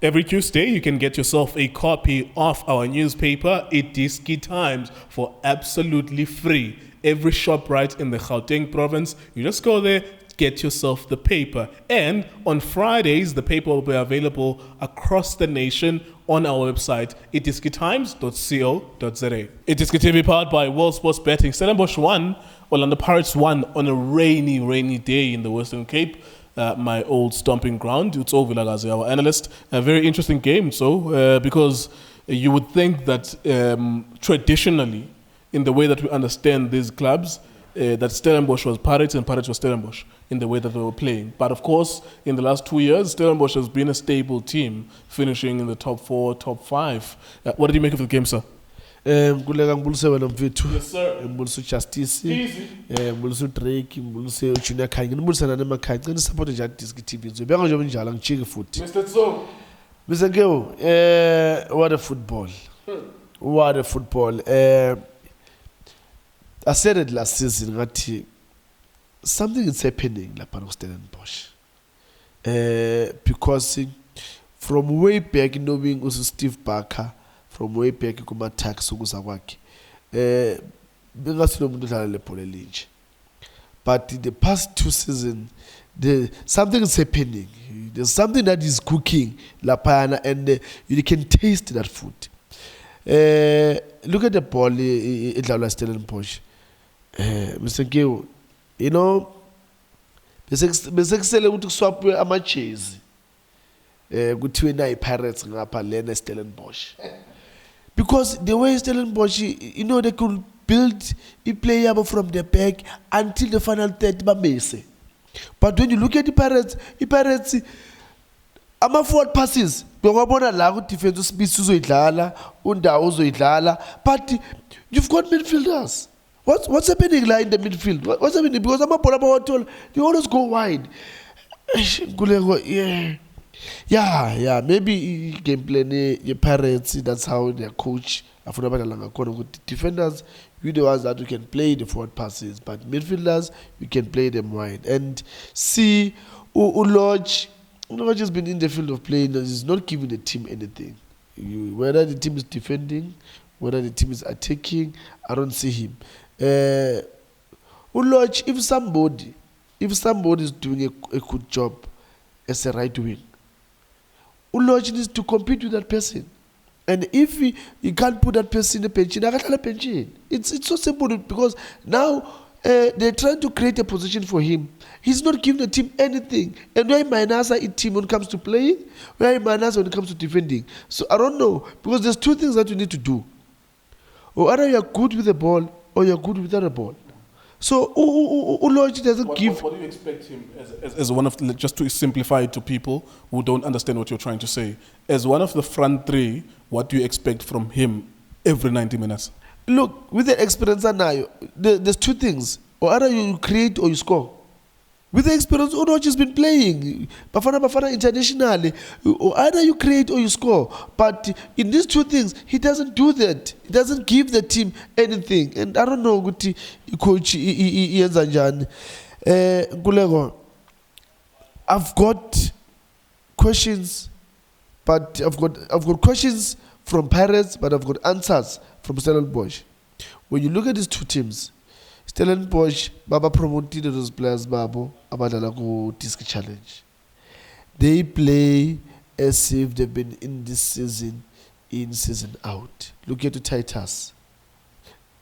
Every Tuesday, you can get yourself a copy of our newspaper, iDiskiTV, for absolutely free. Every shop right in the Gauteng province, you just go there, get yourself the paper. And on Fridays, the paper will be available across the nation on our website, iDiskiTimes.co.za. iDiskiTV powered by World Sports Betting. Stellenbosch won, Orlando Pirates won on a rainy day in the Western Cape. My old stomping ground, Tso Vilakazi, our analyst. A very interesting game, because you would think that traditionally, in the way that we understand these clubs, that Stelenbosch was Pirates and Pirates was Stellenbosch in the way that they were playing. But of course, in the last 2 years, Stellenbosch has been a stable team, finishing in the top 4, top 5. What did you make of the game, sir? Kulega mbuluse wena mfethu. Yes, sir. Mbuluse Justice. Easy. Mbuluse Drake, mbuluse Junior Khanyi. Mbuluse nane makhaya. Ngicela support nje iDiskiTV. Ngizobeka nje njalo ngichike futhi. Mr. Tso. Mr. Ngeo, what a football. What a football. I said it last season ngathi something is happening lapha no Stellenbosch. Because from way back knowing also Steve Barker, from way back kuma-tax ukuza kwakhe bengasilo umuntu udlala lebhola elinje. But in the past 2 seasons, something is happening. There's something that is cooking lapana, and you can taste that food. Look at the ball idlalwa Stellenbosch. Mr. Ngeo, you know, besekusele ukuthi kuswapwe ama-jersey kuthiwe nayi Pirates ngapha lena Stellenbosch. Because the way Stelenbosch, you know, they could build a player from the back until the final third bamese. But when you look at the Pirates, ama-forward passes, bengabona la ku-defense uSibisi uzoyidlala, uNdawo uzoyidlala, but you've got midfielders. What's happening like in the midfield? What's happening? Because amabhola abawathola, they always go wide. Yeah, maybe game plan the Pirates, that's how their coach defenders, you the ones that you can play the forward passes, but midfielders you can play them wide. And see Lodge has been in the field of play, is not giving the team anything. Whether the team is defending, whether the team is attacking, I don't see him. Lodge, if somebody is doing a good job as a right wing, Lodge needs to compete with that person. And if he can't put that person in the pension, it's so simple, because now they're trying to create a position for him. He's not giving the team anything. And where Manasa in team when it comes to playing, where Manasa when it comes to defending. So I don't know, because there's 2 things that you need to do. Or either you're good with the ball or you're good without the ball. So Lodge doesn't give. What do you expect him as one of, just to simplify it to people who don't understand what you're trying to say, as one of the front 3, what do you expect from him every 90 minutes? Look, with the experience now, there's 2 things. Or either you create or you score. With the experience, Lodge has been playing Bafana internationally. Or either you create or you score. But in these 2 things, he doesn't do that. He doesn't give the team anything. And I don't know what coach Ienzanjan. I've got questions, but I've got questions from Pirates, but I've got answers from Stellenbosch. When you look at these 2 teams, Stellenbosch baba promoted those players babo abadlala ku Disc Challenge. They play as if they've been in this season in, season out. Look at the Titus,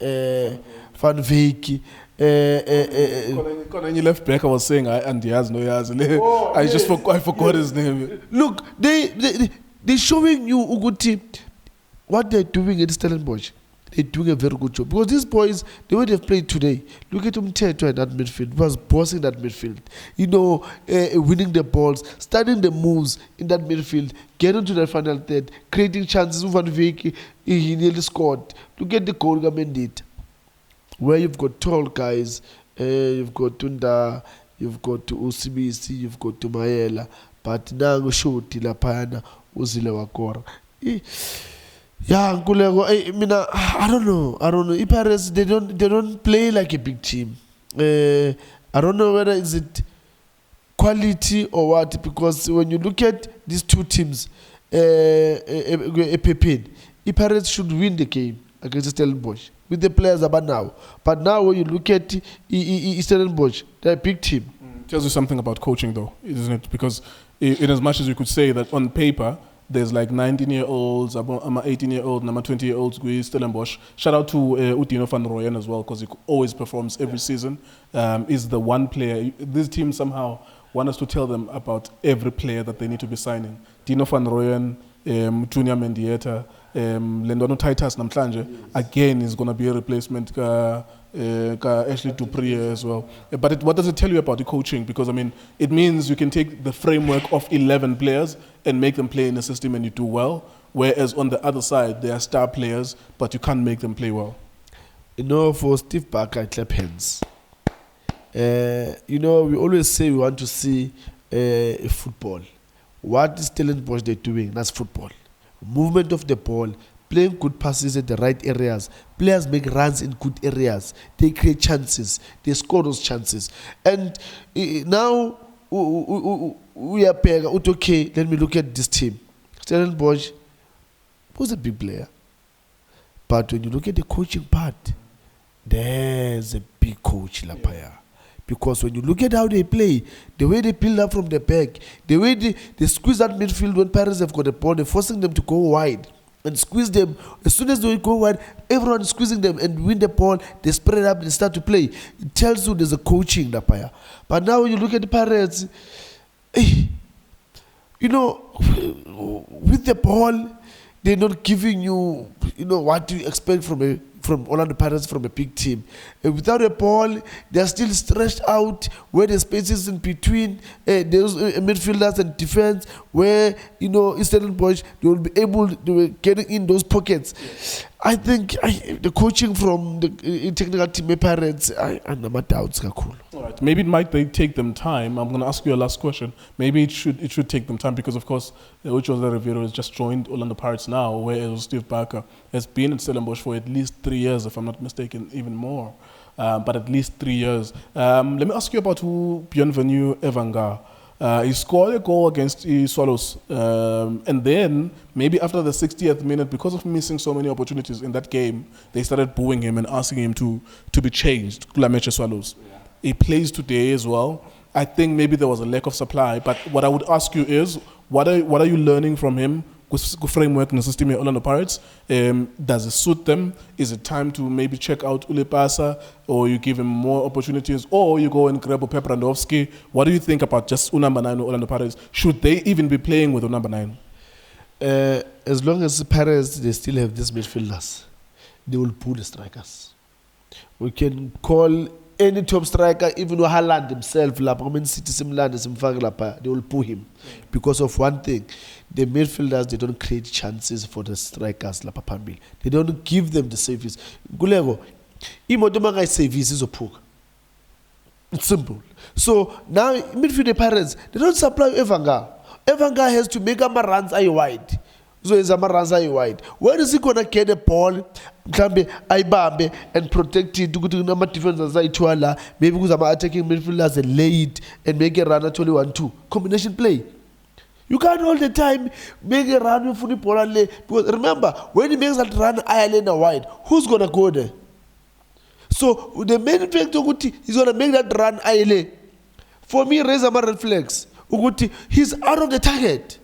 Van Veek. Konanye left back, I was saying, and Diaz, no Diaz. I forgot his name. Look, they're showing you Uguti what they're doing at Stellenbosch. They're doing a very good job. Because these boys, the way they've played today, look at Umteto in that midfield, was bossing that midfield. You know, winning the balls, starting the moves in that midfield, getting to the final third, creating chances. Van Veek, he nearly scored. Look at the goal Mendietta, where you've got tall guys, you've got Tunda, you've got Sibisi, you've got Mayela, but now show Tilapana, Uzile Wakora. Yeah, I don't know. Pirates, they don't play like a big team. I don't know whether is it quality or what, because when you look at these 2 teams, Pepin, Pirates should win the game against Stellenbosch with the players about now. But now when you look at Stellenbosch, they're a big team. Tells you something about coaching, though, isn't it? Because in as much as you could say that on paper, there's like 19-year-olds, I'm 18-year-old, I'm 20-year-olds, Stellenbosch. Shout out to Udino van Rooyen as well, because he always performs every season. Is the one player. This team somehow want us to tell them about every player that they need to be signing. Dino van Rooyen, Junior Mendietta, Lendono Titus Namtlanje, again, is going to be a replacement. Ashley Dupree as well. But what does it tell you about the coaching? Because, I mean, it means you can take the framework of 11 players and make them play in a system and you do well, whereas on the other side, they are star players, but you can't make them play well. You know, for Steve Barker, I clap hands. You know, we always say we want to see football. What is Stellenbosch they're doing? That's football. Movement of the ball, playing good passes at the right areas. Players make runs in good areas. They create chances. They score those chances. And now we are paying. Okay, let me look at this team. Stellenbosch was a big player. But when you look at the coaching part, there's a big coach, Lapaya. Because when you look at how they play, the way they build up from the back, the way they squeeze that midfield when Paris have got the ball, they're forcing them to go wide and squeeze them. As soon as they go wide, everyone is squeezing them and win the ball, they spread it up and start to play. It tells you there's a coaching, Lapaya. But now when you look at the Pirates, you know, with the ball, they're not giving you, what do you expect from Orlando Pirates, from a big team. Without a ball, they're still stretched out where the spaces in between those midfielders and defense, where, Stellenbosch, they will be able to get in those pockets. Yes. I think the coaching from the technical team Pirates, I have my doubts. All right. Maybe it might take them time. I'm going to ask you a last question. Maybe it should take them time because, of course, Uchoza Rivero has just joined Orlando Pirates now, whereas Steve Barker has been at Stellenbosch for at least 3 years, if I'm not mistaken, even more. But at least 3 years. Let me ask you about Bienvenu Evanga. He scored a goal against the Swallows. And then, maybe after the 60th minute, because of missing so many opportunities in that game, they started booing him and asking him to be changed. Kulameche Swallows. Yeah. He plays today as well. I think maybe there was a lack of supply. But what I would ask you is, what are you learning from him? Framework in the system Orlando Pirates. Does it suit them? Is it time to maybe check out Ulepasa, or you give him more opportunities, or you go and grab Peprandowski? What do you think about just number 9 Orlando Pirates? Should they even be playing with number 9? As long as the Pirates, they still have these midfielders, they will pull the strikers. We can call any top striker, even Haaland himself, they will pull him because of one thing. The midfielders, they don't create chances for the strikers. They don't give them the service. It's simple. So now, midfield the Pirates, they don't supply Evanga. Evanga has to make runs wide. So it's runs wide. Where is he going to get the ball? And protect it to number defense maybe because I'm attacking midfielders and lay it and make a run at 21-2. Combination play. You can't all the time make a run for the ball and lay. Because remember, when he makes that run Ireland wide, who's gonna go there? So the main factor is gonna make that run Ireland. For me, raise a reflex. He's out of the target.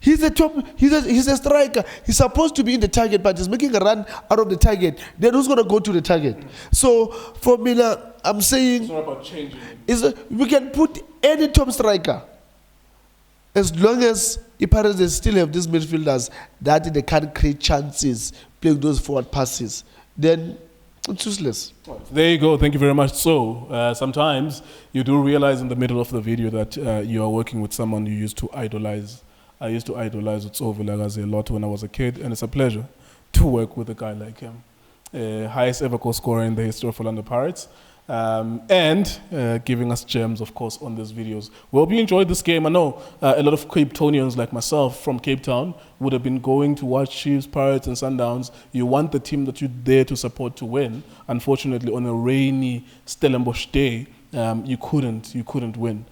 He's a striker. He's supposed to be in the target, but he's making a run out of the target. Then who's going to go to the target? So for me, I'm saying it's not about changing. We can put any top striker as long as Pirates still have these midfielders that they can't create chances playing those forward passes. Then it's useless. There you go. Thank you very much. So sometimes you do realize in the middle of the video that you are working with someone you used to idolize. I used to idolize Tso Vilakazi a lot when I was a kid, and it's a pleasure to work with a guy like him. Highest ever goal scorer in the history of Orlando Pirates, and giving us gems, of course, on these videos. We hope you enjoyed this game. I know a lot of Cape Townians like myself from Cape Town would have been going to watch Chiefs, Pirates, and Sundowns. You want the team that you're there to support to win. Unfortunately, on a rainy Stellenbosch day, you couldn't win.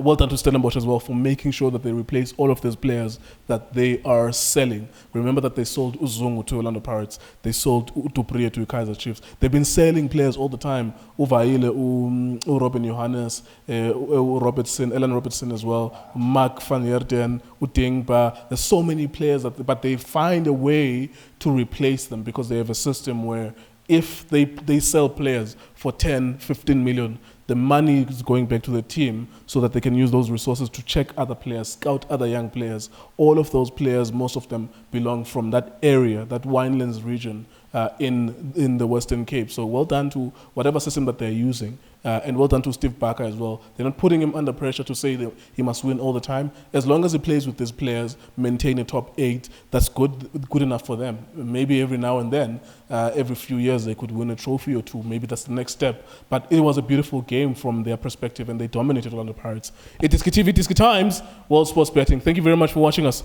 well done to Stellenbosch as well for making sure that they replace all of those players that they are selling. Remember that they sold Uzungu to Orlando Pirates. They sold Dupree to Kaizer Chiefs. They've been selling players all the time. Uvaile, Robin Johannes, Robertson, Ellen Robertson as well, Mark van Heerden, Udingba. There's so many players, but they find a way to replace them because they have a system where if they sell players for 10, 15 million, the money is going back to the team so that they can use those resources to check other players, scout other young players. All of those players, most of them belong from that area, that Winelands region in the Western Cape. So well done to whatever system that they're using. And well done to Steve Barker as well. They're not putting him under pressure to say that he must win all the time. As long as he plays with these players, maintain a top 8, that's good enough for them. Maybe every now and then, every few years, they could win a trophy or two. Maybe that's the next step. But it was a beautiful game from their perspective, and they dominated Orlando Pirates. iDiskiTV, Diski Times, World Sports Betting. Thank you very much for watching us.